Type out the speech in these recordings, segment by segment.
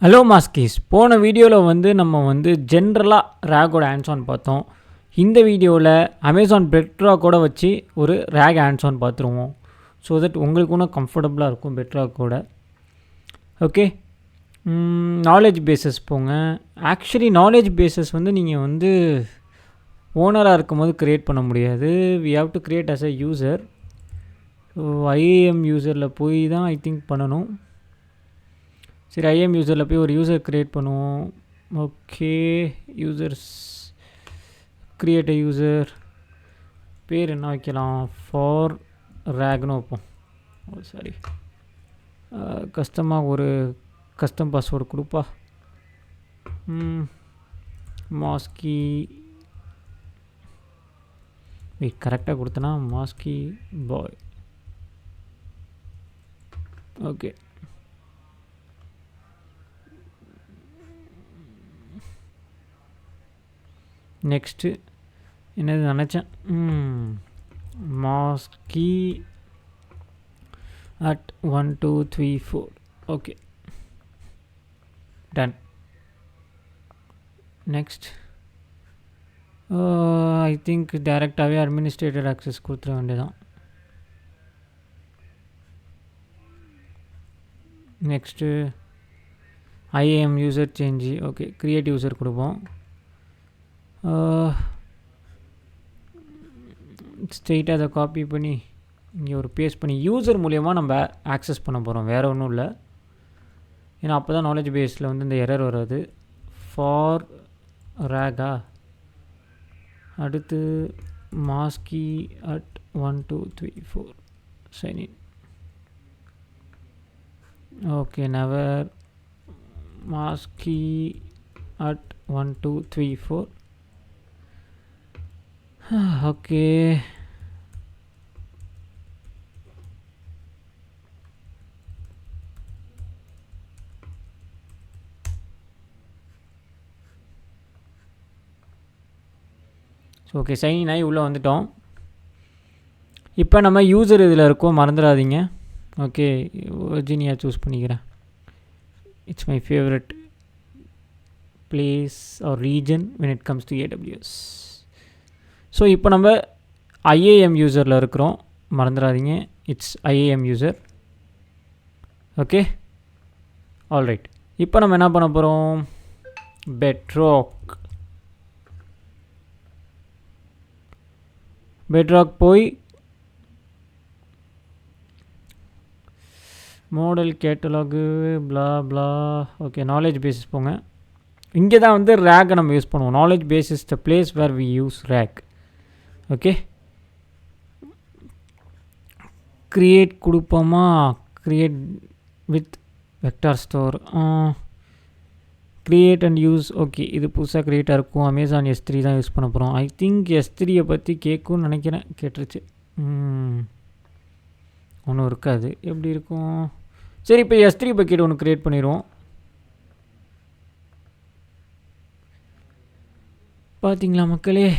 Hello மாஸ்கீஸ், போன வீடியோவில் நம்ம ஜென்ரலாக ரேக்கோட ஹேண்ட்ஸ் ஆன் பார்த்தோம். இந்த வீடியோவில் அமேசான் பெட்ராக்கோட வச்சு ஒரு ரேக் ஹேண்ட்ஸ் ஆன் பார்த்துருவோம். ஸோ தட் உங்களுக்கு இன்னும் கம்ஃபர்டபுளாக இருக்கும் பெட்ராக்கோட. ஓகே, நாலேஜ் பேஸஸ் போங்க. ஆக்சுவலி நாலேஜ் பேஸஸ் நீங்கள் ஓனராக இருக்கும்போது க்ரியேட் பண்ண முடியாது. We have to create as a user. So IAM யூசரில் போய் தான் ஐ திங்க் பண்ணணும். சரி, ஐஎம் யூசரில் போய் ஒரு யூசர் க்ரியேட் பண்ணுவோம். ஓகே, யூசர்ஸ் க்ரியேட் அ யூசர். பேர் என்ன வைக்கலாம்? ஃபார் ரேக்னு வைப்போம். சாரி, கஸ்டமாக ஒரு கஸ்டம் பாஸ்வேர்டு கொடுப்பா. மாஸ்கி கரெக்டாக கொடுத்தனா மாஸ்கி பாய். ஓகே, நெக்ஸ்ட்டு என்னது நினச்சேன், மாஸ்கி at 1 2 3 4. Okay, done. Next I think டைரெக்டாகவே அட்மினிஸ்ட்ரேட்டர் ஆக்சஸ் கொடுத்துட வேண்டியதான். Next IAM user change. Okay, create user கொடுப்போம். ஸ்ட்ரெயிட்டாக அதை காப்பி பண்ணி இங்கே ஒரு பேஸ்ட் பண்ணி யூசர் மூலியமாக நம்ம ஆக்சஸ் பண்ண போகிறோம், வேறு ஒன்றும் இல்லை. ஏன்னா அப்போ தான் நாலேஜ் பேஸில் இந்த எரர் வராது. ஃபார் ரேகா, அடுத்து மாஸ்கி at 1 2 3 4 சைன்இன். ஓகே, நெவர் மாஸ்கி at 1 2 3 4. ஓகே, ஓகே, சைன் ஆகி உள்ளே வந்துட்டோம். இப்போ நம்ம யூசர் இதில் இருக்கோம், மறந்துடாதீங்க. ஓகே, வர்ஜீனியா சூஸ் பண்ணிக்கிறேன். It's my favourite place or region when it comes to AWS. So இப்போ நம்ம ஐஏஎம் யூசரில் இருக்கிறோம், மறந்துடாதீங்க. It's IAM user. Okay, alright. இப்போ நம்ம என்ன பண்ண போகிறோம்? பெட்ராக் போய் model catalogue blah blah. Okay, knowledge bases போங்க. இங்கே தான் ரேக்கை நம்ம யூஸ் பண்ணுவோம். Knowledge base is the place where we use RAG. Okay, create கொடுப்போமா? Create with vector store, create and use. Okay, இது புதுசாக க்ரியேட்டாக இருக்கும். அமேசான் S3 தான் யூஸ் பண்ண போகிறோம். ஐ திங்க் S3யை பற்றி கேட்கும்னு நினைக்கிறேன். கேட்டுருச்சு. ஒன்றும் இருக்காது. எப்படி இருக்கும்? சரி, இப்போ S3 பக்கெட் ஒன்று க்ரியேட் பண்ணிடுவோம். பார்த்தீங்களா மக்களே?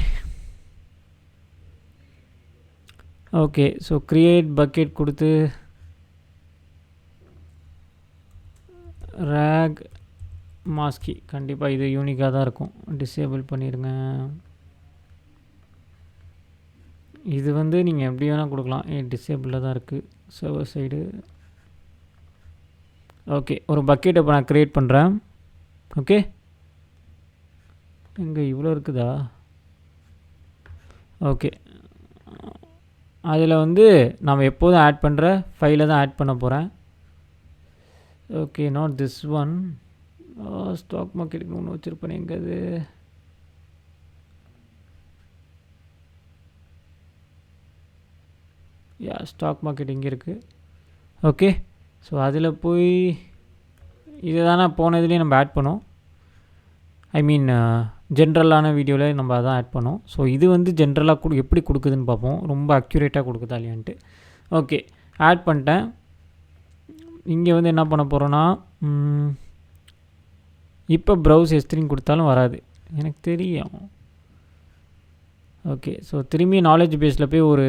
ஓகே, ஸோ க்ரியேட் பக்கெட் கொடுத்து ரேக் மாஸ்கி. கண்டிப்பாக இது யூனிக்காக தான் இருக்கும். டிசேபிள் பண்ணிடுங்க. இது நீங்கள் எப்படி வேணால் கொடுக்கலாம். டிசேபிளில் தான் இருக்குது சர்வர் சைடு. ஓகே, ஒரு பக்கெட் இப்போ நான் க்ரியேட் பண்ணுறேன். ஓகே, இங்கே இவ்வளோ இருக்குதா? ஓகே, அதில் நம்ம எப்போதும் ஆட் பண்ணுற ஃபைலை தான் ஆட் பண்ண போகிறேன். Okay, not this one. Stock மார்க்கெட்டுக்கு ஒன்று வச்சுருப்பேன். எங்கே அது? ஸ்டாக் மார்க்கெட் இங்கே இருக்குது. ஓகே, ஸோ அதில் போய் இதை தானே போனதுலேயே நம்ம ஆட் பண்ணோம். ஐ மீன் ஜென்ரலான வீடியோவில் நம்ம அதான் ஆட் பண்ணோம். ஸோ இது ஜென்ரலாக எப்படி கொடுக்குதுன்னு பார்ப்போம், ரொம்ப அக்யூரேட்டாக கொடுக்குதா இல்லையான்ட்டு. ஓகே, ஆட் பண்ணிட்டேன். இங்கே என்ன பண்ண போகிறோன்னா, இப்போ ப்ரௌஸ் S3 கொடுத்தாலும் வராது, எனக்கு தெரியும். ஓகே, ஸோ திரும்பி நாலேஜ் பேஸில் போய் ஒரு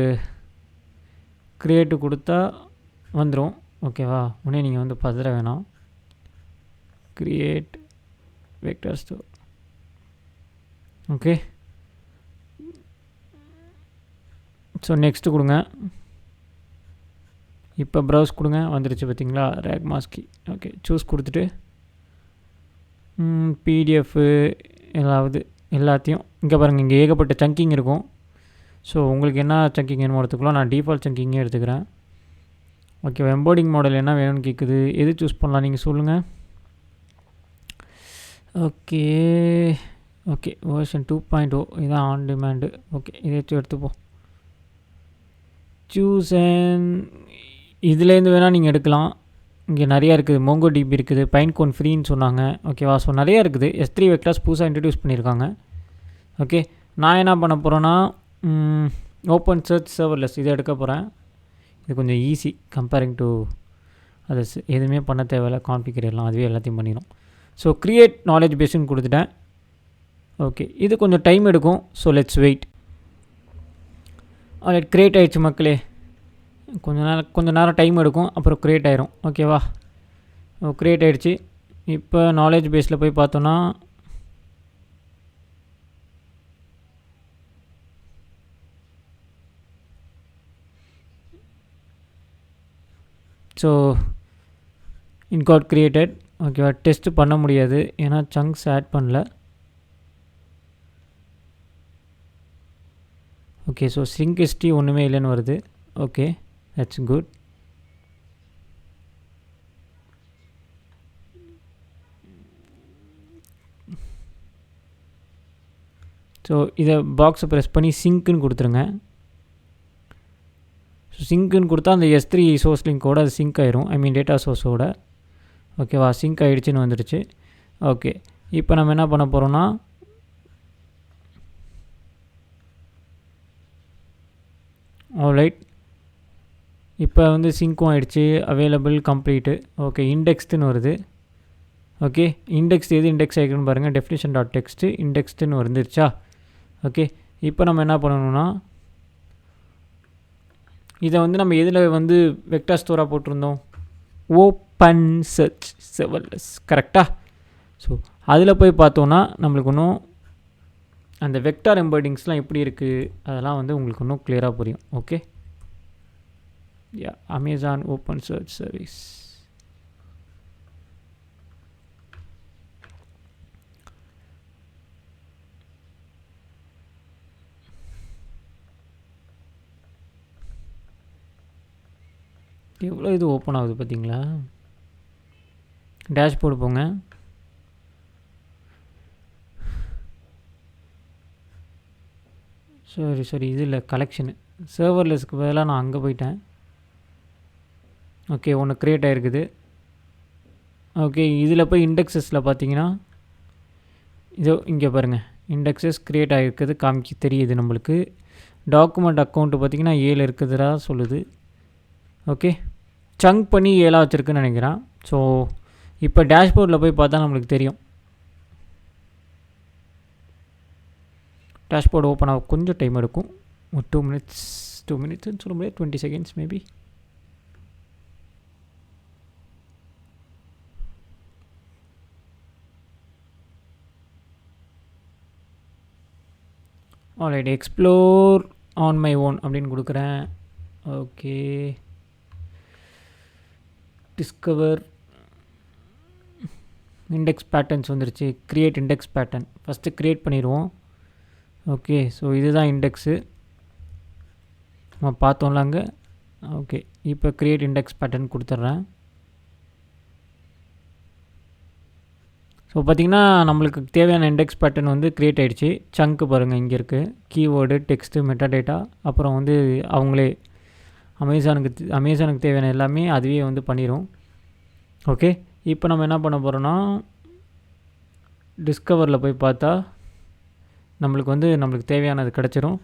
க்ரியேட்டு கொடுத்தா வந்துடும். ஓகேவா? உடனே நீங்கள் பதற வேணாம். create vector store. Okay, so next கொடுங்க. இப்போ ப்ரௌஸ் கொடுங்க, வந்துருச்சு பார்த்தீங்களா ரேக் மாஸ்கி. ஓகே, சூஸ் கொடுத்துட்டு பிடிஎஃப்பு எல்லாத்தையும் இங்கே பாருங்கள், இங்கே ஏகப்பட்ட சங்கிங் இருக்கும். ஸோ உங்களுக்கு என்ன சங்கிங் வேணுமோ எடுத்துக்கலாம். நான் டிஃபால்ட் சங்கிங்கே எடுத்துக்கிறேன். ஓகே, எம்போர்டிங் மாடல் என்ன வேணும்னு கேட்குது. எது சூஸ் பண்ணலாம் நீங்கள் சொல்லுங்கள். ஓகே ஓகே, வெர்ஷன் 2.0 இதுதான் ஆன் டிமாண்டு. ஓகே, இதாச்சும் எடுத்துப்போம். சூஸ் இதுலேருந்து வேணால் நீங்கள் எடுக்கலாம். இங்கே நிறையா இருக்குது. மோங்கோ டிபி இருக்குது, பைன்கோன் ஃப்ரீன்னு சொன்னாங்க. ஓகேவா, ஸோ நிறையா இருக்குது. S3 வெக்டார்ஸ் புதுசாக இன்ட்ரடியூஸ் பண்ணியிருக்காங்க. ஓகே, நான் என்ன பண்ண போகிறேன்னா ஓப்பன் சர்ச் சர்வர்லெஸ் இதை எடுக்க போகிறேன். இது கொஞ்சம் ஈஸி கம்பேரிங் டு அது. எதுவுமே பண்ண தேவையில்ல, கான்ஃபிகரேட்லாம் அதுவே எல்லாத்தையும் பண்ணிடும். ஸோ க்ரியேட் நாலேஜ் பேஸ்ன்னு கொடுத்துட்டேன். ஓகே, இது கொஞ்சம் டைம் எடுக்கும். So let's wait. க்ரியேட் ஆகிடுச்சு மக்களே. கொஞ்சம் நேரம் டைம் எடுக்கும், அப்புறம் க்ரியேட் ஆயிரும். ஓகேவா, க்ரியேட் ஆகிடுச்சு. இப்போ நாலேஜ் பேஸில் போய் பார்த்தோன்னா ஸோ இட் காட் கிரியேட்டட். ஓகேவா, டெஸ்ட் பண்ண முடியாது ஏன்னா சங்க்ஸ் ஆட் பண்ணல. ஓகே, ஸோ சிங்க் ஹிஸ்ட்ரி ஒன்றுமே இல்லைன்னு வருது. Okay, that's good. ஸோ இதை பாக்ஸை ப்ரெஸ் பண்ணி சிங்க்குன்னு கொடுத்துருங்க. ஸோ சிங்க்குன்னு கொடுத்தா அந்த S3 சோர்ஸ் லிங்கோட அது சிங்க் ஆயிரும். ஐ மீன் டேட்டா சோர்ஸோட. ஓகேவா, சிங்க் ஆகிடுச்சின்னு வந்துடுச்சு. ஓகே, இப்போ நம்ம என்ன பண்ண போகிறோன்னா ஆல்ரைட், இப்போ வந்து சிங்க்கும் ஆகிடுச்சு. Available complete. ஓகே, இண்டெக்ஸ்டுன்னு வருது. ஓகே, இண்டெக்ஸ் எது இண்டெக்ஸ் ஆகிருக்குன்னு பாருங்கள். டெஃபினிஷன் டாட் டெக்ஸ்ட்டு இண்டெக்ஸ்டுன்னு வந்துருச்சா. ஓகே, இப்போ நம்ம என்ன பண்ணணும்னா இதை வந்து நம்ம எதில் வந்து வெக்டார் ஸ்டோராக போட்டிருந்தோம், ஓப்பன் சர்ச் சர்வர்லெஸ் கரெக்டாக. ஸோ அதில் போய் பார்த்தோன்னா நம்மளுக்கு இன்னும் அந்த வெக்டார் எம்பர்டிங்ஸ்லாம் எப்படி இருக்குது அதெல்லாம் வந்து உங்களுக்கு இன்னும் கிளியராக புரியும். ஓகே, யா, அமேசான் ஓப்பன் சர்ச் சர்வீஸ். எவ்வளோ இது ஓப்பன் ஆகுது பார்த்தீங்களா. டேஷ்போர்டு போங்க. சரி இது இல்லை கலெக்ஷனு. சர்வர்லெஸ்க்கு பதிலாக நான் அங்கே போயிட்டேன். ஓகே, ஒன்று க்ரியேட் ஆகிருக்குது. ஓகே, இதில் போய் இண்டெக்ஸஸில் பார்த்தீங்கன்னா இதோ இங்கே பாருங்கள், இண்டெக்ஸஸ் க்ரியேட் ஆகிருக்குது காமிக்க தெரியுது நம்மளுக்கு. டாக்குமெண்ட் அக்கௌண்ட்டு பார்த்திங்கன்னா 7 இருக்குதுடா சொல்லுது. ஓகே, சங்க் பண்ணி 7 வச்சுருக்குன்னு நினைக்கிறேன். ஸோ இப்போ டேஷ்போர்டில் போய் பார்த்தா நம்மளுக்கு தெரியும். டேஷ்போர்டு ஓப்பன் ஆக கொஞ்சம் டைம் எடுக்கும். ஒரு 2 மினிட்ஸ்ன்னு சொல்ல முடியாது, 20 seconds maybe. Alright, explore on my own அப்படின்னு கொடுக்குறேன். ஓகே, டிஸ்கவர் இண்டெக்ஸ் பேட்டர்ன்ஸ் வந்துருச்சு. Create index pattern first create பண்ணிடுவோம். ஓகே, ஸோ இதுதான் இண்டெக்ஸு நம்ம பார்த்தோம்ல அங்கே. ஓகே, இப்போ க்ரியேட் இண்டெக்ஸ் பேட்டர்ன் கொடுத்துட்றேன். ஸோ பார்த்திங்கன்னா நம்மளுக்கு தேவையான இண்டெக்ஸ் பேட்டர்ன் வந்து க்ரியேட் ஆகிடுச்சு. சங்க்கு பாருங்கள் இங்கே இருக்குது. கீவேர்டு, டெக்ஸ்ட்டு, மெட்டா டேட்டா, அப்புறம் வந்து அவங்களே அமேசானுக்கு தேவையான எல்லாமே அதுவே வந்து பண்ணிடும். ஓகே, இப்போ நம்ம என்ன பண்ண போகிறோன்னா டிஸ்கவரில் போய் பார்த்தா நம்மளுக்கு தேவையானது கிடச்சிரும்.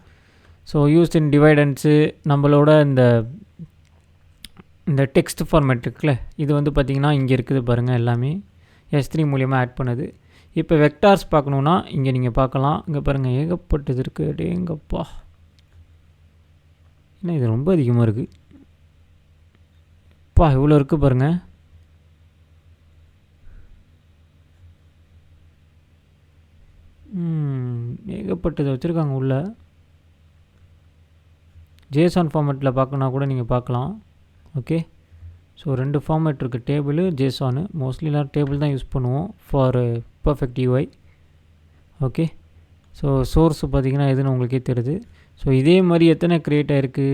ஸோ யூஸ் இன் டிவைடன்ஸு நம்மளோட இந்த டெக்ஸ்ட் ஃபார்மேட் இருக்குல்ல, இது வந்து பார்த்திங்கன்னா இங்கே இருக்குது பாருங்கள், எல்லாமே S3 மூலியமாக ஆட் பண்ணுது. இப்போ வெக்டார்ஸ் பார்க்கணுன்னா இங்கே நீங்கள் பார்க்கலாம். இங்கே பாருங்கள் ஏகப்பட்டது இருக்குது. டேங்கப்பா, ஏன்னா இது ரொம்ப அதிகமாக இருக்குது. இவ்வளோ இருக்குது பாருங்கள். ஏகப்பட்டது வச்சுருக்காங்க உள்ள. ஜேசான் ஃபார்மேட்டில் பார்க்கணுன்னா கூட நீங்கள் பார்க்கலாம். ஓகே, ஸோ 2 ஃபார்மேட் இருக்குது, டேபிள், ஜேசானு. மோஸ்ட்லி எல்லோரும் டேபிள் தான் யூஸ் பண்ணுவோம் for perfect UI. Okay, so source பார்த்திங்கன்னா எதுன்னு உங்களுக்கே தெரியுது. ஸோ இதே மாதிரி எத்தனை க்ரியேட் ஆகிருக்கு?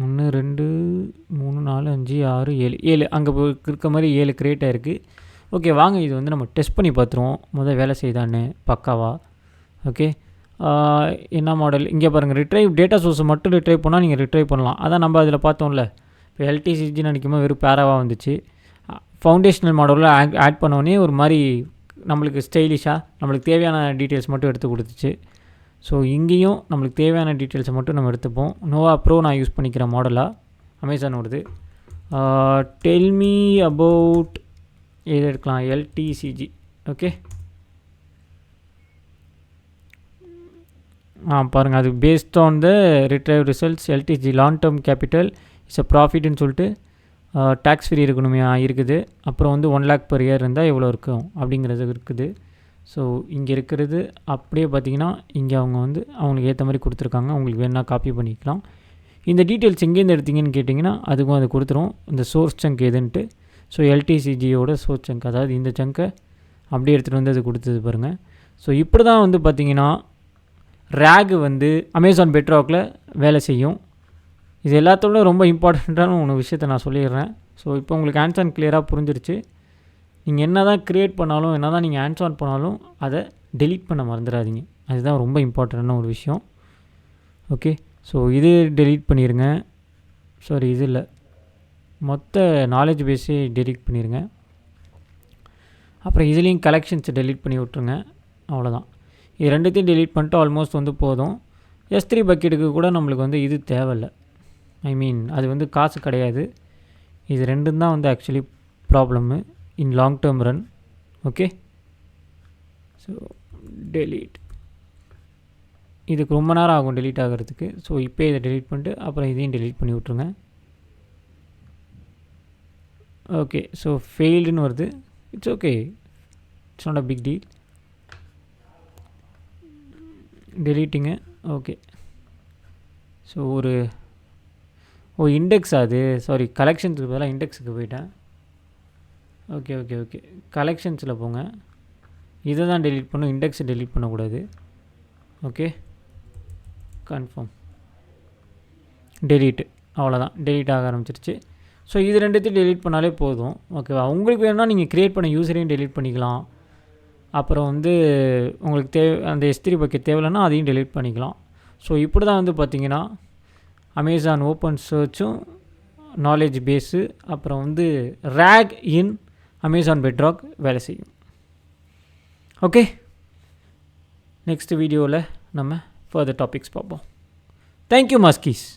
1 2 3 4 5 6 7 அங்கே இருக்க மாதிரி 7 க்ரியேட் ஆகிருக்கு. ஓகே, வாங்க இது வந்து நம்ம டெஸ்ட் பண்ணி பார்த்துருவோம் முதல் வேலை செய்தான்னு பக்காவா. ஓகே, என்ன மாடல் இங்கே பாருங்கள், ரிட்ரைவ் டேட்டா சோர்ஸை மட்டும் ரிட்ரைவ் பண்ணால் நீங்கள் ரிட்ரைவ் பண்ணலாம். அதான் நம்ம அதில் பார்த்தோம்ல. இப்போ எல்டிசிஜின்னு நினைக்கும்போது வெறும் பேராவாக வந்துச்சு. ஃபவுண்டேஷனல் மாடலில் ஆட் பண்ணோடனே ஒரு மாதிரி நம்மளுக்கு ஸ்டைலிஷாக நம்மளுக்கு தேவையான டீட்டெயில்ஸ் மட்டும் எடுத்து கொடுத்துச்சு. ஸோ இங்கேயும் நம்மளுக்கு தேவையான டீட்டெயில்ஸை மட்டும் நம்ம எடுத்துப்போம். நோவா ப்ரோ நான் யூஸ் பண்ணிக்கிற மாடலாக அமேசான் வருது. டெல் மீ அபவுட் எது எடுக்கலாம், எல்டிசிஜி. ஓகே, பாருங்கள், அது based on the retrieve results LTC long term capital it's a ப்ராஃபிட்னு சொல்லிட்டு டேக்ஸ் ஃப்ரீ இருக்கணுமே இருக்குது. அப்புறம் வந்து 1 lakh per year இருந்தால் எவ்வளோ இருக்கும் அப்படிங்கிறது இருக்குது. ஸோ இங்கே இருக்கிறது அப்படியே பார்த்திங்கன்னா இங்கே அவங்க வந்து அவங்களுக்கு ஏற்ற மாதிரி கொடுத்துருக்காங்க. உங்களுக்கு வேணால் காப்பி பண்ணிக்கலாம். இந்த டீட்டெயில்ஸ் எங்கேருந்து எடுத்திங்கன்னு கேட்டிங்கன்னா அதுக்கும் அது கொடுத்துரும், இந்த சோர்ஸ் சங்க் எதுன்ட்டு. ஸோ எல்டிசிஜியோட சோர்ஸ் சங்க், அதாவது இந்த சங்கை அப்படியே எடுத்துகிட்டு வந்து அது கொடுத்தது பாருங்கள். ஸோ இப்படி தான் வந்து பார்த்திங்கன்னா ரேக் வந்து அமேசான் பெட்ராக்கில் வேலை செய்யும். இது எல்லாத்தோட ரொம்ப இம்பார்ட்டண்ட்டான ஒரு விஷயத்தை நான் சொல்லிடுறேன். ஸோ இப்போ உங்களுக்கு ஹேண்ட்ஸ் ஆன் கிளியராக புரிஞ்சிருச்சு. நீங்கள் என்ன தான் க்ரியேட் பண்ணாலும், என்ன தான் நீங்கள் ஹேண்ட்ஸ் ஆன் பண்ணாலும் அதை டெலீட் பண்ண மறந்துடாதீங்க. அதுதான் ரொம்ப இம்பார்ட்டண்ட்டான ஒரு விஷயம். ஓகே, ஸோ இது டெலீட் பண்ணிடுங்க. சாரி, இது இல்லை, மொத்த நாலேஜ் பேஸே டெலீட் பண்ணிடுங்க. அப்புறம் இதுலேயும் கலெக்ஷன்ஸை டெலீட் பண்ணி விட்ருங்க. அவ்வளோதான். இது ரெண்டுத்தையும் டெலீட் பண்ணிட்டு ஆல்மோஸ்ட் வந்து போதும். S3 பக்கெட்டுக்கு கூட நம்மளுக்கு வந்து இது தேவையில்லை. ஐ மீன் அது வந்து காசு கிடையாது. இது ரெண்டும் தான் வந்து ஆக்சுவலி ப்ராப்ளம்மு இன் long term run. Okay, so delete. இதுக்கு ரொம்ப நேரம் ஆகும் டெலீட் ஆகிறதுக்கு. ஸோ இப்போ இதை டெலீட் பண்ணிட்டு அப்புறம் இதையும் டெலீட் பண்ணி விட்ருங்க. ஓகே, ஸோ ஃபெயில்டுன்னு வருது. It's okay, it's not a big deal. Deleting. Okay, so index அது, சாரி, கலெக்ஷன்ஸுக்கு பதிலாக இண்டெக்ஸுக்கு போயிட்டேன். ஓகே ஓகே ஓகே, கலெக்ஷன்ஸில் போங்க. இதை தான் டெலீட் பண்ணும், இண்டெக்ஸை டெலீட் பண்ணக்கூடாது. Okay, confirm, delete. அவ்வளோதான், டெலீட் ஆக ஆரம்பிச்சிருச்சு. ஸோ இது ரெண்டுத்தையும் டெலீட் பண்ணாலே போதும். ஓகேவா? உங்களுக்கு வேணும்னா நீங்கள் க்ரியேட் பண்ண யூஸரையும் டெலீட் பண்ணிக்கலாம். அப்புறம் வந்து உங்களுக்கு அந்த S3 பக்கெட் தேவையில்லைன்னா அதையும் டெலீட் பண்ணிக்கலாம். ஸோ இப்படி தான் வந்து பார்த்திங்கன்னா அமேசான் ஓப்பன் சர்ச்சும் நாலேஜ் பேஸு அப்புறம் வந்து ரேக் இன் அமேசான் பெட்ராக் வேலை செய்யும். ஓகே, நெக்ஸ்ட் வீடியோவில் நம்ம ஃபர்தர் டாபிக்ஸ் பார்ப்போம். தேங்க்யூ மாஸ்கீஸ்.